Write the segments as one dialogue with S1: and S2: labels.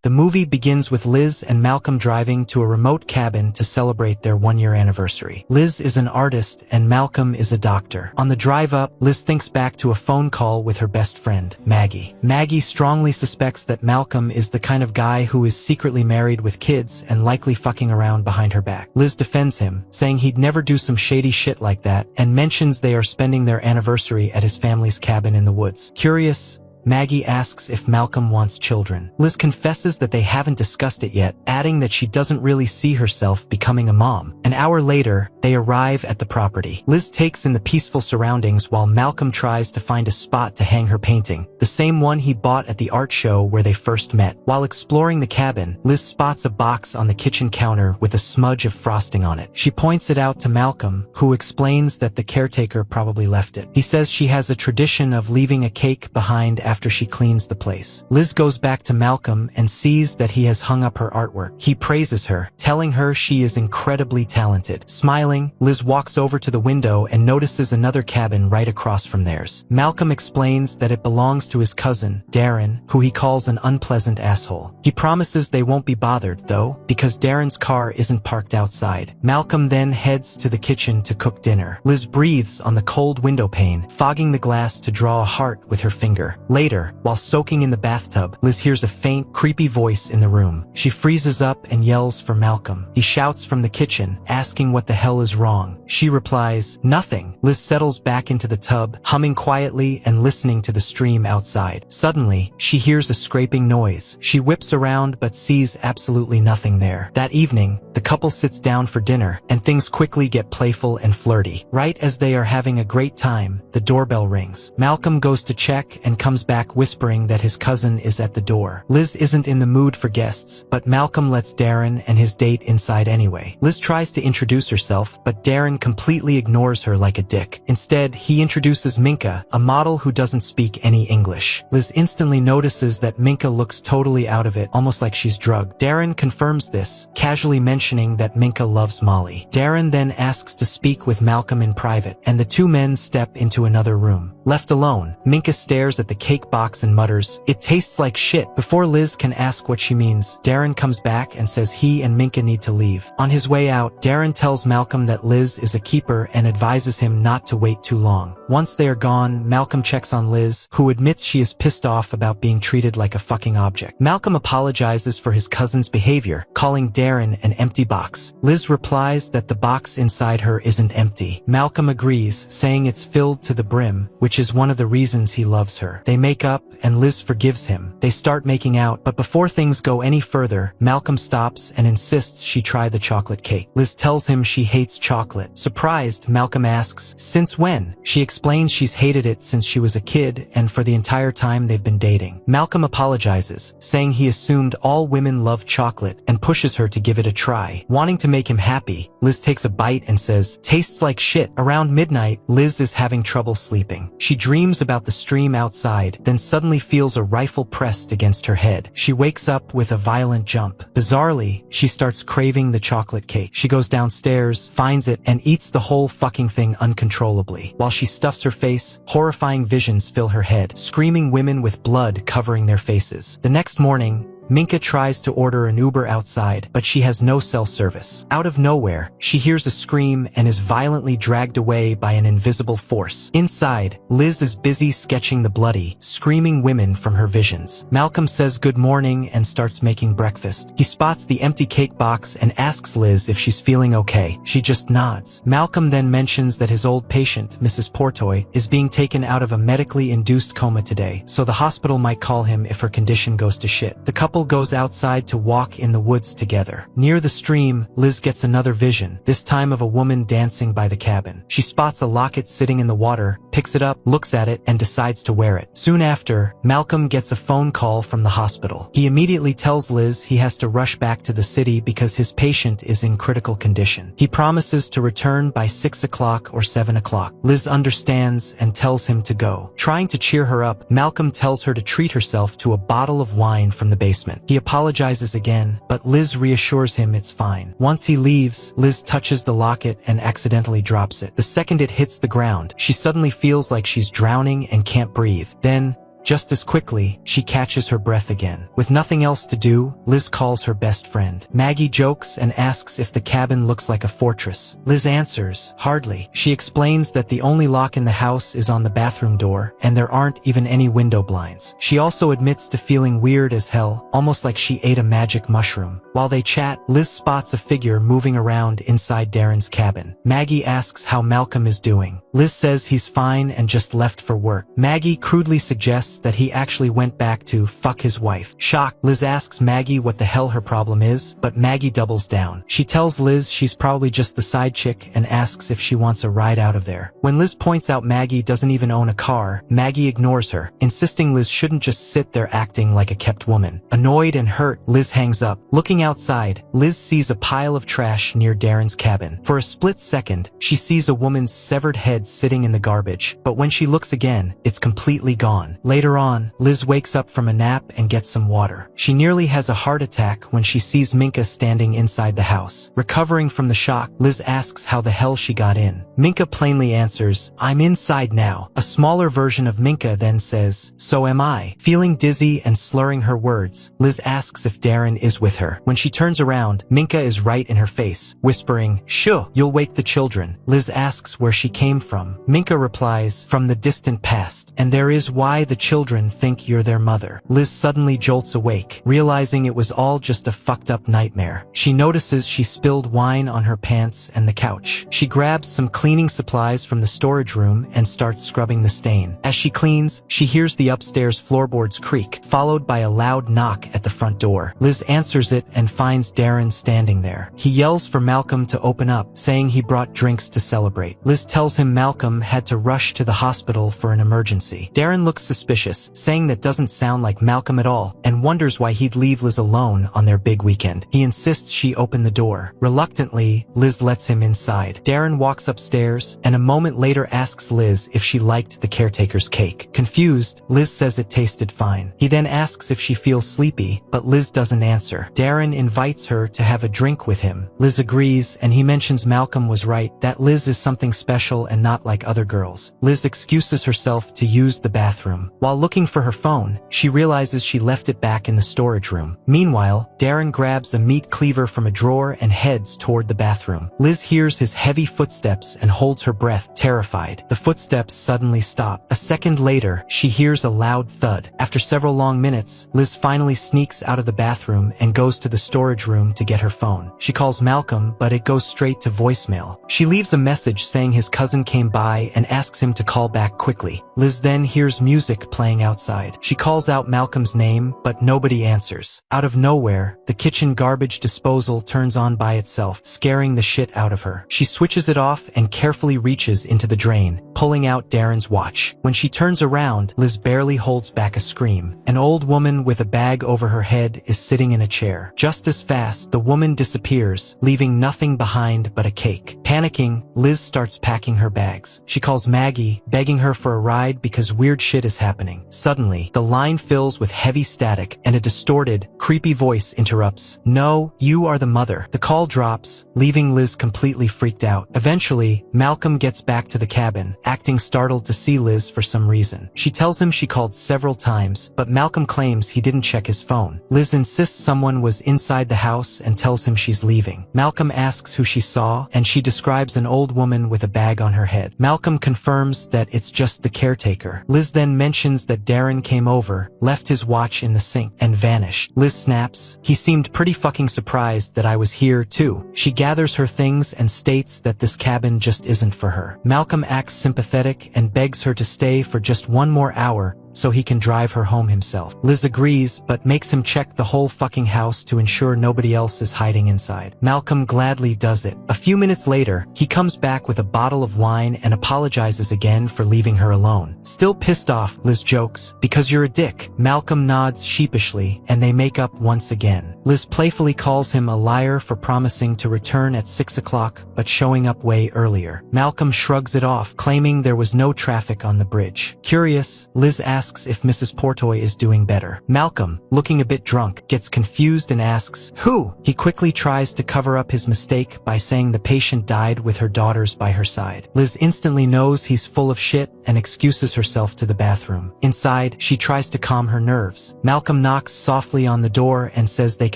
S1: The movie begins with Liz and Malcolm driving to a remote cabin to celebrate their one-year anniversary. Liz is an artist and Malcolm is a doctor. On the drive up, Liz thinks back to a phone call with her best friend, Maggie. Maggie strongly suspects that Malcolm is the kind of guy who is secretly married with kids and likely fucking around behind her back. Liz defends him, saying he'd never do some shady shit like that, and mentions they are spending their anniversary at his family's cabin in the woods. Curious, Maggie asks if Malcolm wants children. Liz confesses that they haven't discussed it yet, adding that she doesn't really see herself becoming a mom. An hour later, they arrive at the property. Liz takes in the peaceful surroundings while Malcolm tries to find a spot to hang her painting, the same one he bought at the art show where they first met. While exploring the cabin, Liz spots a box on the kitchen counter with a smudge of frosting on it. She points it out to Malcolm, who explains that the caretaker probably left it. He says she has a tradition of leaving a cake behind after she cleans the place. Liz goes back to Malcolm and sees that he has hung up her artwork. He praises her, telling her she is incredibly talented. Smiling, Liz walks over to the window and notices another cabin right across from theirs. Malcolm explains that it belongs to his cousin, Darren, who he calls an unpleasant asshole. He promises they won't be bothered, though, because Darren's car isn't parked outside. Malcolm then heads to the kitchen to cook dinner. Liz breathes on the cold window pane, fogging the glass to draw a heart with her finger. Later, while soaking in the bathtub, Liz hears a faint, creepy voice in the room. She freezes up and yells for Malcolm. He shouts from the kitchen, asking what the hell is wrong. She replies, "Nothing." Liz settles back into the tub, humming quietly and listening to the stream outside. Suddenly, she hears a scraping noise. She whips around but sees absolutely nothing there. That evening, the couple sits down for dinner, and things quickly get playful and flirty. Right as they are having a great time, the doorbell rings. Malcolm goes to check and comes back whispering that his cousin is at the door. Liz isn't in the mood for guests, but Malcolm lets Darren and his date inside anyway. Liz tries to introduce herself, but Darren completely ignores her like a dick. Instead, he introduces Minka, a model who doesn't speak any English. Liz instantly notices that Minka looks totally out of it, almost like she's drugged. Darren confirms this, casually mentioning that Minka loves Molly. Darren then asks to speak with Malcolm in private, and the two men step into another room. Left alone, Minka stares at the cake box and mutters, "It tastes like shit." Before Liz can ask what she means, Darren comes back and says he and Minka need to leave. On his way out, Darren tells Malcolm that Liz is a keeper and advises him not to wait too long. Once they are gone, Malcolm checks on Liz, who admits she is pissed off about being treated like a fucking object. Malcolm apologizes for his cousin's behavior, calling Darren an empty box. Liz replies that the box inside her isn't empty. Malcolm agrees, saying it's filled to the brim, which is one of the reasons he loves her. They make up, and Liz forgives him. They start making out, but before things go any further, Malcolm stops and insists she try the chocolate cake. Liz tells him she hates chocolate. Surprised, Malcolm asks, "Since when?" She explains she's hated it since she was a kid and for the entire time they've been dating. Malcolm apologizes, saying he assumed all women love chocolate and pushes her to give it a try. Wanting to make him happy, Liz takes a bite and says, "Tastes like shit." Around midnight, Liz is having trouble sleeping. She dreams about the stream outside, then suddenly feels a rifle pressed against her head. She wakes up with a violent jump. Bizarrely, she starts craving the chocolate cake. She goes downstairs, finds it, and eats the whole fucking thing uncontrollably. While she stuffs her face, horrifying visions fill her head, screaming women with blood covering their faces. The next morning, Minka tries to order an Uber outside, but she has no cell service. Out of nowhere, she hears a scream and is violently dragged away by an invisible force. Inside, Liz is busy sketching the bloody, screaming women from her visions. Malcolm says good morning and starts making breakfast. He spots the empty cake box and asks Liz if she's feeling okay. She just nods. Malcolm then mentions that his old patient, Mrs. Portoy, is being taken out of a medically induced coma today, so the hospital might call him if her condition goes to shit. The couple goes outside to walk in the woods together. Near the stream, Liz gets another vision, this time of a woman dancing by the cabin. She spots a locket sitting in the water, picks it up, looks at it, and decides to wear it. Soon after, Malcolm gets a phone call from the hospital. He immediately tells Liz he has to rush back to the city because his patient is in critical condition. He promises to return by 6 o'clock or 7 o'clock. Liz understands and tells him to go. Trying to cheer her up, Malcolm tells her to treat herself to a bottle of wine from the basement. He apologizes again, but Liz reassures him it's fine. Once he leaves, Liz touches the locket and accidentally drops it. The second it hits the ground, she suddenly feels like she's drowning and can't breathe. Then, Just as quickly, she catches her breath again. With nothing else to do, Liz calls her best friend. Maggie jokes and asks if the cabin looks like a fortress. Liz answers, hardly. She explains that the only lock in the house is on the bathroom door, and there aren't even any window blinds. She also admits to feeling weird as hell, almost like she ate a magic mushroom. While they chat, Liz spots a figure moving around inside Darren's cabin. Maggie asks how Malcolm is doing. Liz says he's fine and just left for work. Maggie crudely suggests that he actually went back to fuck his wife. Shocked, Liz asks Maggie what the hell her problem is, but Maggie doubles down. She tells Liz she's probably just the side chick and asks if she wants a ride out of there. When Liz points out Maggie doesn't even own a car, Maggie ignores her, insisting Liz shouldn't just sit there acting like a kept woman. Annoyed and hurt, Liz hangs up. Looking outside, Liz sees a pile of trash near Darren's cabin. For a split second, she sees a woman's severed head sitting in the garbage, but when she looks again, it's completely gone. Later on, Liz wakes up from a nap and gets some water. She nearly has a heart attack when she sees Minka standing inside the house. Recovering from the shock, Liz asks how the hell she got in. Minka plainly answers, "I'm inside now." A smaller version of Minka then says, "So am I." Feeling dizzy and slurring her words, Liz asks if Darren is with her. When she turns around, Minka is right in her face, whispering, "Shoo, you'll wake the children." Liz asks where she came from. Minka replies, "From the distant past, and there is why the children think you're their mother." Liz suddenly jolts awake, realizing it was all just a fucked up nightmare. She notices she spilled wine on her pants and the couch. She grabs some cleaning supplies from the storage room and starts scrubbing the stain. As she cleans, she hears the upstairs floorboards creak, followed by a loud knock at the front door. Liz answers it and finds Darren standing there. He yells for Malcolm to open up, saying he brought drinks to celebrate. Liz tells him Malcolm had to rush to the hospital for an emergency. Darren looks suspicious, saying that doesn't sound like Malcolm at all, and wonders why he'd leave Liz alone on their big weekend. He insists she open the door. Reluctantly, Liz lets him inside. Darren walks upstairs, and a moment later asks Liz if she liked the caretaker's cake. Confused, Liz says it tasted fine. He then asks if she feels sleepy, but Liz doesn't answer. Darren invites her to have a drink with him. Liz agrees, and he mentions Malcolm was right, that Liz is something special and not like other girls. Liz excuses herself to use the bathroom. While looking for her phone, she realizes she left it back in the storage room. Meanwhile, Darren grabs a meat cleaver from a drawer and heads toward the bathroom. Liz hears his heavy footsteps and holds her breath, terrified. The footsteps suddenly stop. A second later, she hears a loud thud. After several long minutes, Liz finally sneaks out of the bathroom and goes to the storage room to get her phone. She calls Malcolm, but it goes straight to voicemail. She leaves a message saying his cousin came by and asks him to call back quickly. Liz then hears music playing outside. She calls out Malcolm's name, but nobody answers. Out of nowhere, the kitchen garbage disposal turns on by itself, scaring the shit out of her. She switches it off and carefully reaches into the drain, pulling out Darren's watch. When she turns around, Liz barely holds back a scream. An old woman with a bag over her head is sitting in a chair. Just as fast, the woman disappears, leaving nothing behind but a cake. Panicking, Liz starts packing her bags. She calls Maggie, begging her for a ride because weird shit is happening. Suddenly, the line fills with heavy static, and a distorted, creepy voice interrupts. "No, you are the mother." The call drops, leaving Liz completely freaked out. Eventually, Malcolm gets back to the cabin, acting startled to see Liz for some reason. She tells him she called several times, but Malcolm claims he didn't check his phone. Liz insists someone was inside the house and tells him she's leaving. Malcolm asks who she saw, and she describes an old woman with a bag on her head. Malcolm confirms that it's just the caretaker. Liz then mentions that Darren came over, left his watch in the sink, and vanished. Liz snaps, "He seemed pretty fucking surprised that I was here too." She gathers her things and states that this cabin just isn't for her. Malcolm acts sympathetic and begs her to stay for just one more hour so he can drive her home himself. Liz agrees, but makes him check the whole fucking house to ensure nobody else is hiding inside. Malcolm gladly does it. A few minutes later, he comes back with a bottle of wine and apologizes again for leaving her alone. Still pissed off, Liz jokes, "Because you're a dick." Malcolm nods sheepishly, and they make up once again. Liz playfully calls him a liar for promising to return at 6 o'clock, but showing up way earlier. Malcolm shrugs it off, claiming there was no traffic on the bridge. Curious, Liz asks asks if Mrs. Portoy is doing better. Malcolm, looking a bit drunk, gets confused and asks, "Who?" He quickly tries to cover up his mistake by saying the patient died with her daughters by her side. Liz instantly knows he's full of shit and excuses herself to the bathroom. Inside, she tries to calm her nerves. Malcolm knocks softly on the door and says they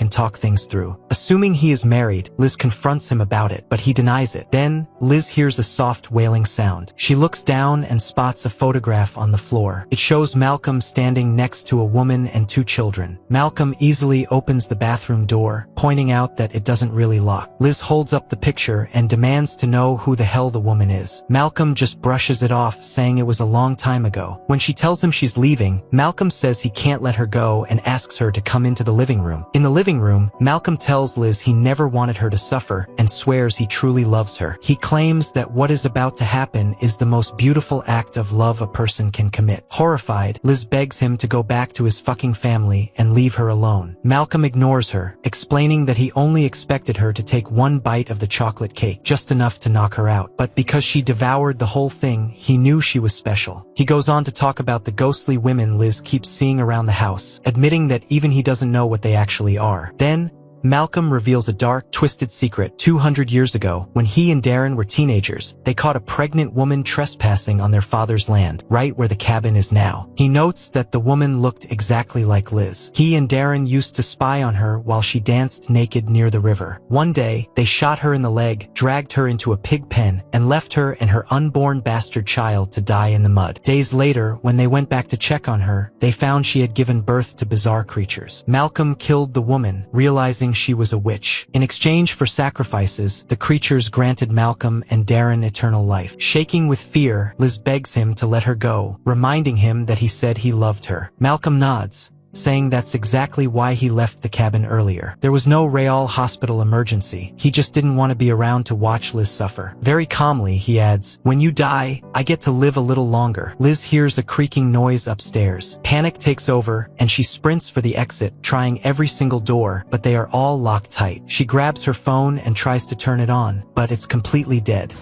S1: can talk things through. Assuming he is married, Liz confronts him about it, but he denies it. Then, Liz hears a soft wailing sound. She looks down and spots a photograph on the floor. It shows Malcolm standing next to a woman and 2 children. Malcolm easily opens the bathroom door, pointing out that it doesn't really lock. Liz holds up the picture and demands to know who the hell the woman is. Malcolm just brushes it off, saying it was a long time ago. When she tells him she's leaving, Malcolm says he can't let her go and asks her to come into the living room. In the living room, Malcolm tells Liz he never wanted her to suffer and swears he truly loves her. He claims that what is about to happen is the most beautiful act of love a person can commit. Horrified, Liz begs him to go back to his fucking family and leave her alone. Malcolm ignores her, explaining that he only expected her to take 1 bite of the chocolate cake, just enough to knock her out. But because she devoured the whole thing, he knew she was special. He goes on to talk about the ghostly women Liz keeps seeing around the house, admitting that even he doesn't know what they actually are. Then, Malcolm reveals a dark, twisted secret. 200 years ago, when he and Darren were teenagers, they caught a pregnant woman trespassing on their father's land, right where the cabin is now. He notes that the woman looked exactly like Liz. He and Darren used to spy on her while she danced naked near the river. One day, they shot her in the leg, dragged her into a pig pen, and left her and her unborn bastard child to die in the mud. Days later, when they went back to check on her, they found she had given birth to bizarre creatures. Malcolm killed the woman, realizing she was a witch. In exchange for sacrifices, the creatures granted Malcolm and Darren eternal life. Shaking with fear, Liz begs him to let her go, reminding him that he said he loved her. Malcolm nods, saying that's exactly why he left the cabin earlier. There was no Real hospital emergency. He just didn't want to be around to watch Liz suffer. Very calmly, he adds, "When you die, I get to live a little longer." Liz hears a creaking noise upstairs. Panic takes over, and she sprints for the exit, trying every single door, but they are all locked tight. She grabs her phone and tries to turn it on, but it's completely dead.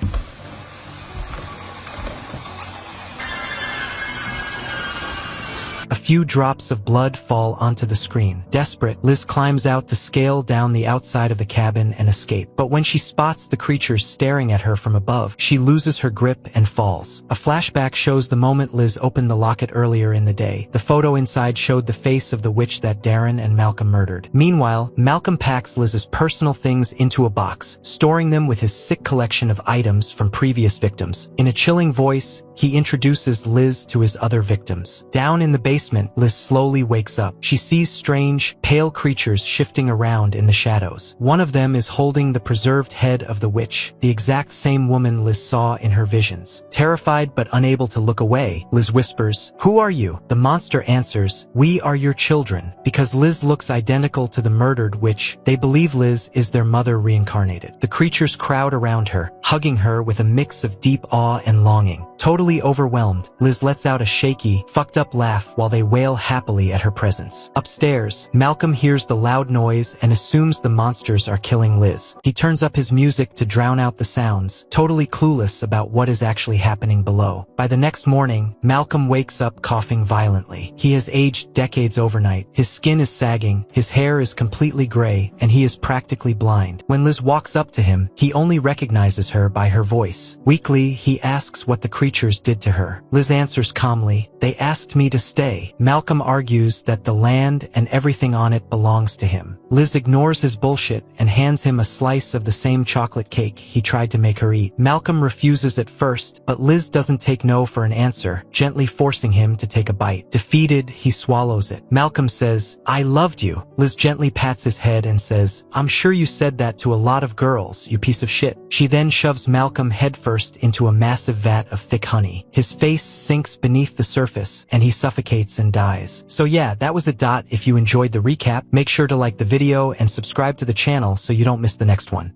S1: A few drops of blood fall onto the screen. Desperate, Liz climbs out to scale down the outside of the cabin and escape. But when she spots the creatures staring at her from above, she loses her grip and falls. A flashback shows the moment Liz opened the locket earlier in the day. The photo inside showed the face of the witch that Darren and Malcolm murdered. Meanwhile, Malcolm packs Liz's personal things into a box, storing them with his sick collection of items from previous victims. In a chilling voice, he introduces Liz to his other victims. Down in the basement, Liz slowly wakes up. She sees strange, pale creatures shifting around in the shadows. One of them is holding the preserved head of the witch, the exact same woman Liz saw in her visions. Terrified but unable to look away, Liz whispers, "Who are you?" The monster answers, "We are your children." Because Liz looks identical to the murdered witch, they believe Liz is their mother reincarnated. The creatures crowd around her, hugging her with a mix of deep awe and longing. Totally overwhelmed, Liz lets out a shaky, fucked up laugh while they wail happily at her presence. Upstairs, Malcolm hears the loud noise and assumes the monsters are killing Liz. He turns up his music to drown out the sounds, totally clueless about what is actually happening below. By the next morning, Malcolm wakes up coughing violently. He has aged decades overnight. His skin is sagging, his hair is completely gray, and he is practically blind. When Liz walks up to him, he only recognizes her by her voice. Weakly, he asks what the creatures did to her. Liz answers calmly, "They asked me to stay." Malcolm argues that the land and everything on it belongs to him. Liz ignores his bullshit and hands him a slice of the same chocolate cake he tried to make her eat. Malcolm refuses at first, but Liz doesn't take no for an answer, gently forcing him to take a bite. Defeated, he swallows it. Malcolm says, "I loved you." Liz gently pats his head and says, "I'm sure you said that to a lot of girls, you piece of shit." She then shoves Malcolm headfirst into a massive vat of thick honey. His face sinks beneath the surface, and he suffocates and dies. So yeah, that was a dot. If you enjoyed the recap, make sure to like the video and subscribe to the channel so you don't miss the next one.